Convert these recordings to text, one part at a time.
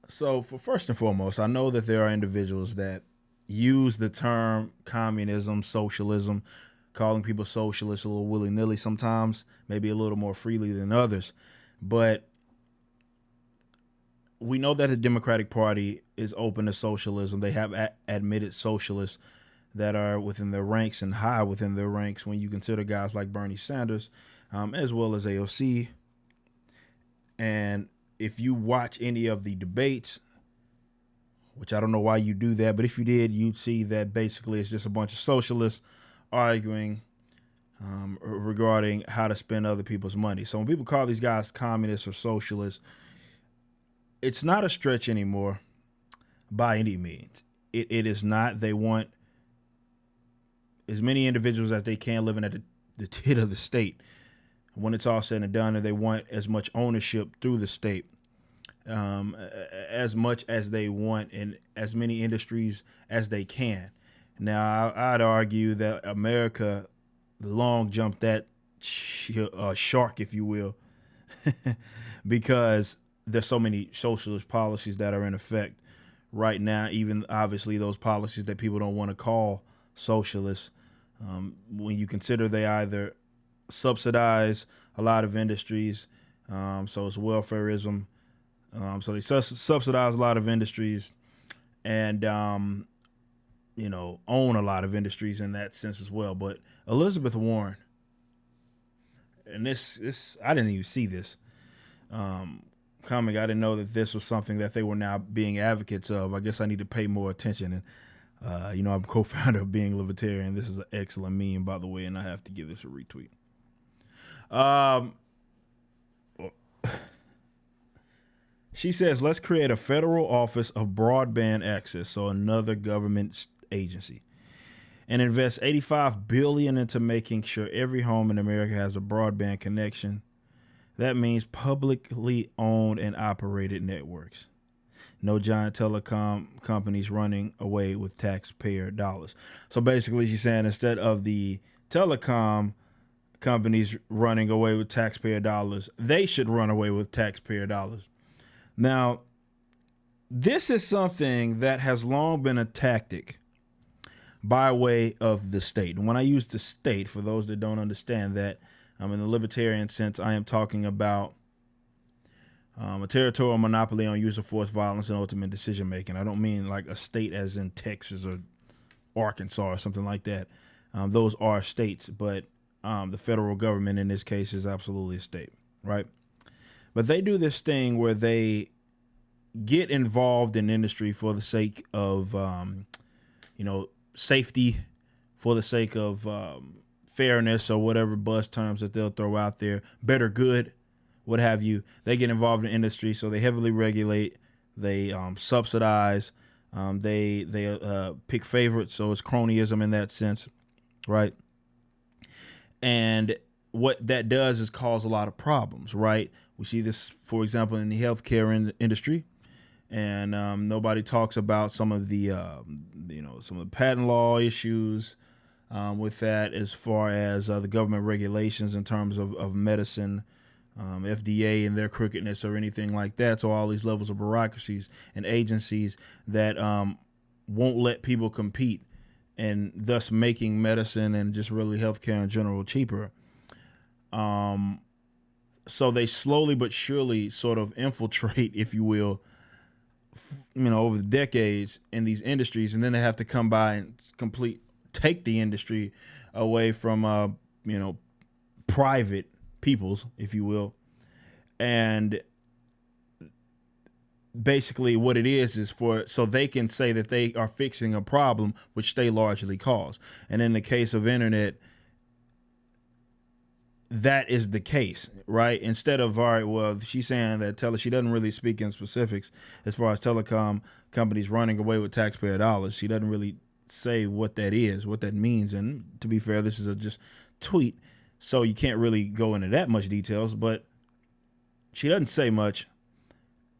So, for first and foremost, I know that there are individuals that use the term communism, socialism, calling people socialists a little willy nilly sometimes, maybe a little more freely than others. But we know that the Democratic Party is open to socialism. They have admitted socialists that are within their ranks and high within their ranks when you consider guys like Bernie Sanders, as well as AOC. And if you watch any of the debates, which I don't know why you do that, but if you did, you'd see that basically it's just a bunch of socialists arguing regarding how to spend other people's money. So when people call these guys communists or socialists, it's not a stretch anymore by any means. It is not. They want as many individuals as they can living at the tit of the state when it's all said and done, and they want as much ownership through the state as much as they want in as many industries as they can. Now, I'd argue that America long jumped that shark, if you will, because there's so many socialist policies that are in effect right now, even obviously those policies that people don't want to call socialist. When you consider they either subsidize a lot of industries, so it's welfareism. So they subsidize a lot of industries and, own a lot of industries in that sense as well. But Elizabeth Warren, and this I didn't even see this coming. I didn't know that this was something that they were now being advocates of. I guess I need to pay more attention. And, I'm co-founder of Being Libertarian. This is an excellent meme, by the way, and I have to give this a retweet. She says, let's create a federal office of broadband access, so another government agency, and invest $85 billion into making sure every home in America has a broadband connection. That means publicly owned and operated networks. No giant telecom companies running away with taxpayer dollars. So basically, she's saying instead of the telecom companies running away with taxpayer dollars, they should run away with taxpayer dollars. Now, this is something that has long been a tactic by way of the state. And when I use the state, for those that don't understand that, in the libertarian sense, I am talking about a territorial monopoly on use of force, violence, and ultimate decision making. I don't mean like a state as in Texas or Arkansas or something like that. Those are states, but the federal government in this case is absolutely a state, right? But they do this thing where they get involved in industry for the sake of, safety, for the sake of fairness or whatever buzz terms that they'll throw out there, better good, what have you. They get involved in industry, so they heavily regulate, they subsidize, they pick favorites, so it's cronyism in that sense, right? And what that does is cause a lot of problems, right? We see this, for example, in the healthcare industry, and nobody talks about some of the, some of the patent law issues with that, as far as the government regulations in terms of medicine, FDA and their crookedness or anything like that. So all these levels of bureaucracies and agencies that won't let people compete, and thus making medicine and just really healthcare in general cheaper. So they slowly but surely sort of infiltrate, if you will, over the decades in these industries, and then they have to come by and take the industry away from, private peoples, if you will. And basically what it is so they can say that they are fixing a problem which they largely cause. And in the case of internet, that is the case, right? Instead of, all right, well, she's saying that she doesn't really speak in specifics as far as telecom companies running away with taxpayer dollars. She doesn't really say what that is, what that means. And to be fair, this is a just tweet, so you can't really go into that much details, but she doesn't say much.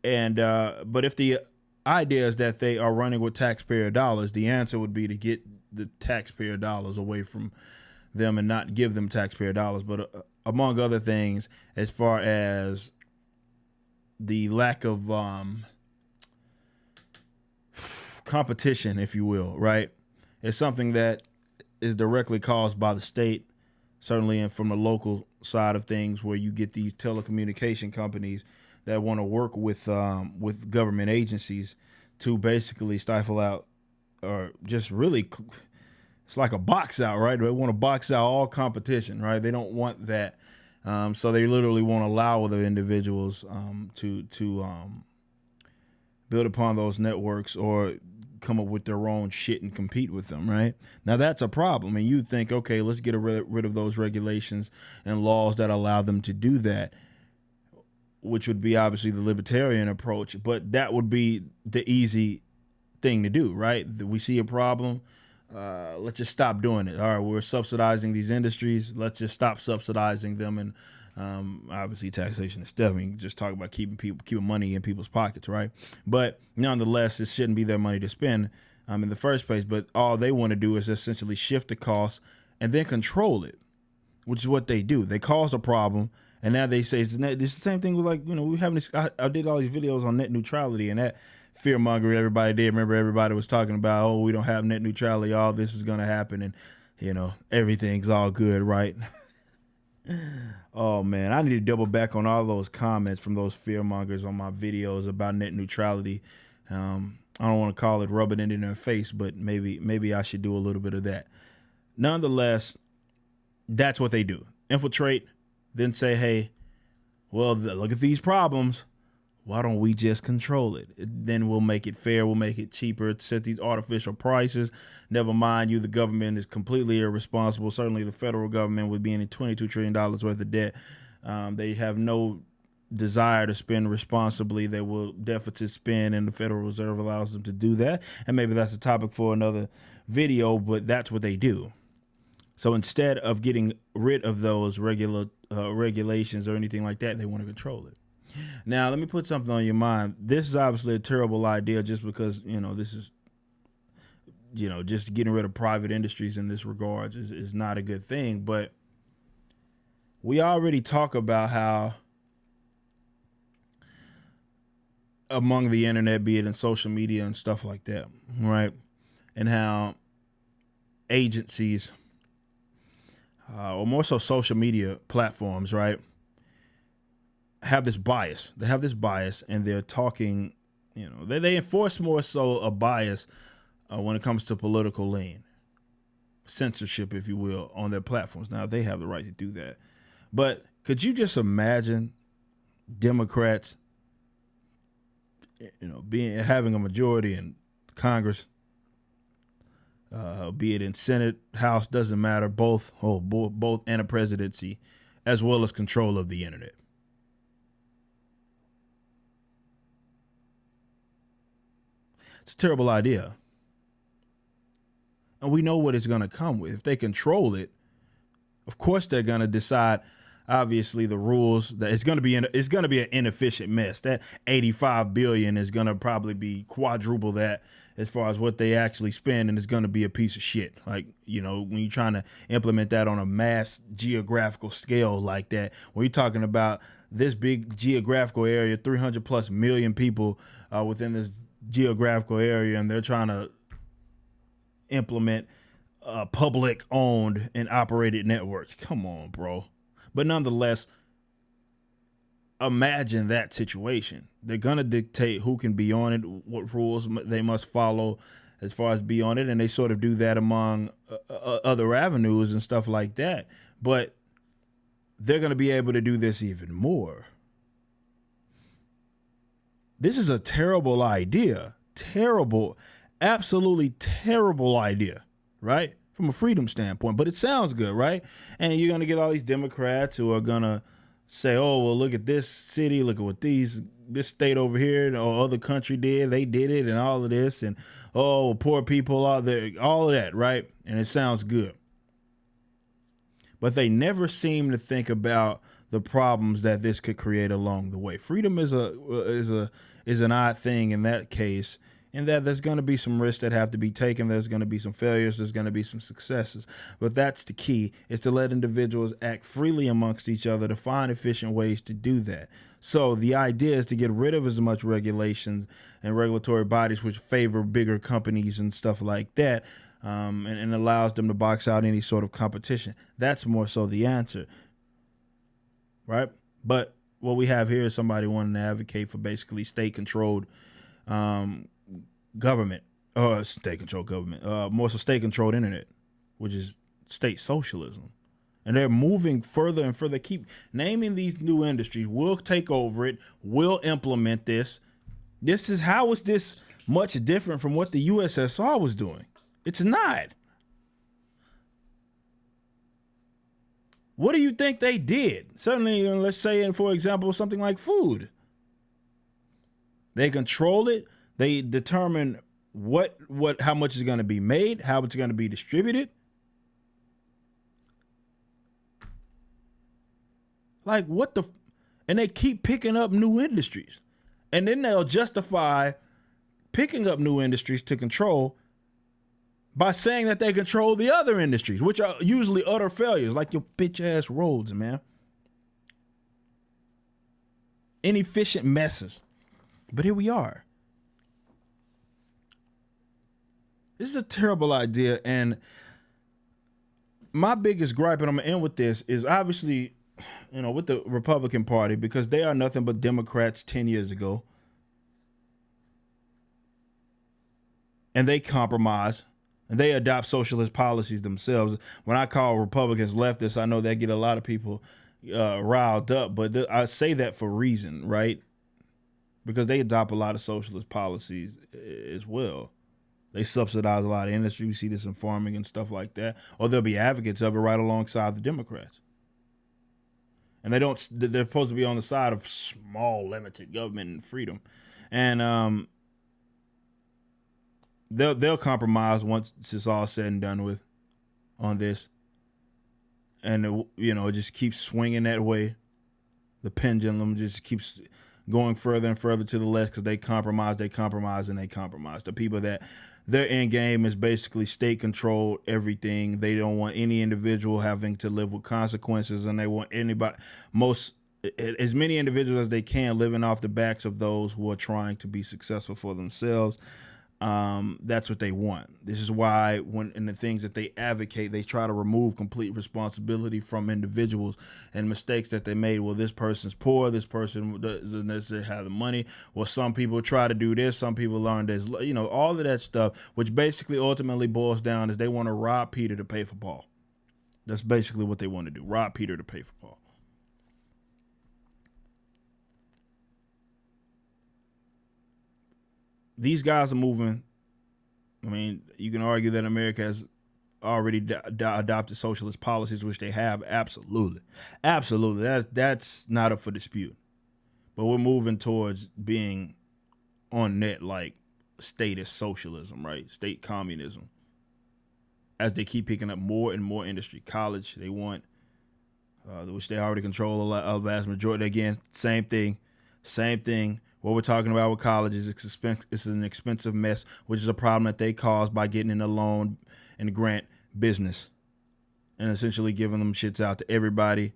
And but if the idea is that they are running with taxpayer dollars, the answer would be to get the taxpayer dollars away from them and not give them taxpayer dollars. But among other things, as far as the lack of competition, if you will, right? It's something that is directly caused by the state, certainly, and from the local side of things, where you get these telecommunication companies that want to work with government agencies to basically stifle out, or just really, it's like a box out, right? They want to box out all competition, right? They don't want that, so they literally won't allow other individuals to build upon those networks or come up with their own shit and compete with them, right? Now that's a problem. And you think, okay, let's get rid of those regulations and laws that allow them to do that, which would be obviously the libertarian approach, but that would be the easy thing to do, right? We see a problem, let's just stop doing it. All right, we're subsidizing these industries, let's just stop subsidizing them. And obviously taxation is stuff. I mean, just talk about keeping money in people's pockets, right? But nonetheless, it shouldn't be their money to spend in the first place. But all they want to do is essentially shift the cost and then control it, which is what they do. They cause a problem, and now they say it's the same thing with, like, we having this. I did all these videos on net neutrality, and that fear mongering everybody did. Remember, everybody was talking about, oh, we don't have net neutrality, all this is going to happen, and everything's all good, right? Oh man, I need to double back on all those comments from those fear mongers on my videos about net neutrality. I don't want to call it rubbing it in their face, but maybe I should do a little bit of that. Nonetheless, that's what they do. Infiltrate, then say, hey, well, look at these problems. Why don't we just control it? Then we'll make it fair. We'll make it cheaper. Set these artificial prices. Never mind the government is completely irresponsible. Certainly the federal government, with being in $22 trillion worth of debt, they have no desire to spend responsibly. They will deficit spend, and the Federal Reserve allows them to do that. And maybe that's a topic for another video, but that's what they do. So instead of getting rid of those regulations or anything like that, they want to control it. Now, let me put something on your mind. This is obviously a terrible idea, just because, this is, just getting rid of private industries in this regards is not a good thing. But we already talk about how among the internet, be it in social media and stuff like that, right? And how agencies, or more so social media platforms, right, have this bias. They have this bias, and they're talking, they enforce more so a bias when it comes to political lean, censorship, if you will, on their platforms. Now, they have the right to do that. But could you just imagine Democrats, having a majority in Congress, be it in Senate, House, doesn't matter, both, and a presidency, as well as control of the internet? It's a terrible idea. And we know what it's going to come with. If they control it, of course they're going to decide, obviously, the rules. That it's going to be an inefficient mess. That $85 billion is going to probably be quadruple that as far as what they actually spend, and it's going to be a piece of shit. Like, when you're trying to implement that on a mass geographical scale like that, when you're talking about this big geographical area, 300 plus million people within this geographical area, and they're trying to implement public owned and operated networks. Come on, bro. But nonetheless, imagine that situation. They're going to dictate who can be on it, what rules they must follow as far as be on it. And they sort of do that among other avenues and stuff like that. But they're going to be able to do this even more. This is a terrible idea. Terrible, absolutely terrible idea, right? From a freedom standpoint, but it sounds good, right? And you're going to get all these Democrats who are going to say, oh, well, look at this city, look at what this state over here or other country did, they did it, and all of this, and oh, poor people out there, all of that, right? And it sounds good. But they never seem to think about the problems that this could create along the way. Freedom is an odd thing in that case, and that there's going to be some risks that have to be taken. There's going to be some failures. There's going to be some successes. But that's the key, is to let individuals act freely amongst each other to find efficient ways to do that. So the idea is to get rid of as much regulations and regulatory bodies which favor bigger companies and stuff like that, and allows them to box out any sort of competition. That's more so the answer, right? But what we have here is somebody wanting to advocate for basically state-controlled government, state-controlled government, more so state-controlled internet, which is state socialism. And they're moving further and further, keep naming these new industries. We'll take over it. We'll implement this. How is this much different from what the USSR was doing? It's not. What do you think they did? Certainly, let's say, for example, something like food. They control it. They determine how much is going to be made, how it's going to be distributed. Like and they keep picking up new industries. And then they'll justify picking up new industries to control by saying that they control the other industries, which are usually utter failures, like your bitch ass roads, man. Inefficient messes. But here we are. This is a terrible idea. And my biggest gripe, and I'm going to end with this, is obviously, with the Republican Party, because they are nothing but Democrats 10 years ago. And they compromise. And they adopt socialist policies themselves. When I call Republicans leftists, I know that get a lot of people riled up. But I say that for reason, right? Because they adopt a lot of socialist policies as well. They subsidize a lot of industry. We see this in farming and stuff like that. Or they'll be advocates of it right alongside the Democrats. And they're supposed to be on the side of small, limited government and freedom. And they'll compromise once it's all said and done with on this. And, it just keeps swinging that way. The pendulum just keeps going further and further to the left because they compromise. The people that their end game is basically state control everything. They don't want any individual having to live with consequences, and they want as many individuals as they can living off the backs of those who are trying to be successful for themselves. That's what they want. This is why in the things that they advocate, they try to remove complete responsibility from individuals and mistakes that they made. Well, this person's poor. This person doesn't necessarily have the money. Well, some people try to do this. Some people learn this, all of that stuff, which basically ultimately boils down is they want to rob Peter to pay for Paul. That's basically what they want to do. Rob Peter to pay for Paul. These guys are moving. I mean, you can argue that America has already adopted socialist policies, which they have. Absolutely. That's not up for dispute. But we're moving towards being on net like statist socialism, right? State communism. As they keep picking up more and more industry. College, they want, which they already control a vast majority. Again, same thing. What we're talking about with colleges, it's an expensive mess, which is a problem that they caused by getting in a loan and grant business and essentially giving them shits out to everybody.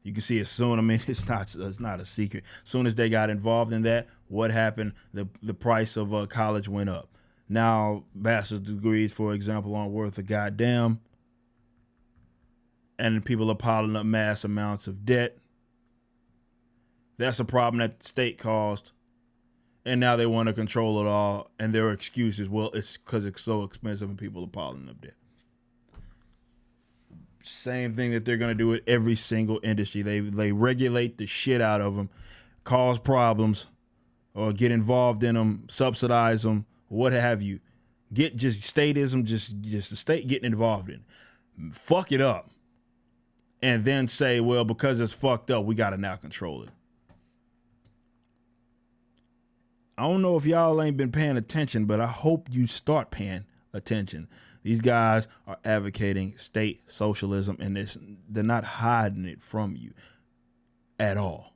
You can see it soon. I mean, it's not a secret. As soon as they got involved in that, what happened? The price of college went up. Now, bachelor's degrees, for example, aren't worth a goddamn. And people are piling up mass amounts of debt. That's a problem that the state caused. And now they want to control it all. And their excuse is, well, it's because it's so expensive and people are piling up debt. Same thing that they're going to do with every single industry. They regulate the shit out of them, cause problems, or get involved in them, subsidize them, what have you. Get just statism, just the state getting involved in. Fuck it up. And then say, well, because it's fucked up, we got to now control it. I don't know if y'all ain't been paying attention, but I hope you start paying attention. These guys are advocating state socialism, and they're not hiding it from you at all.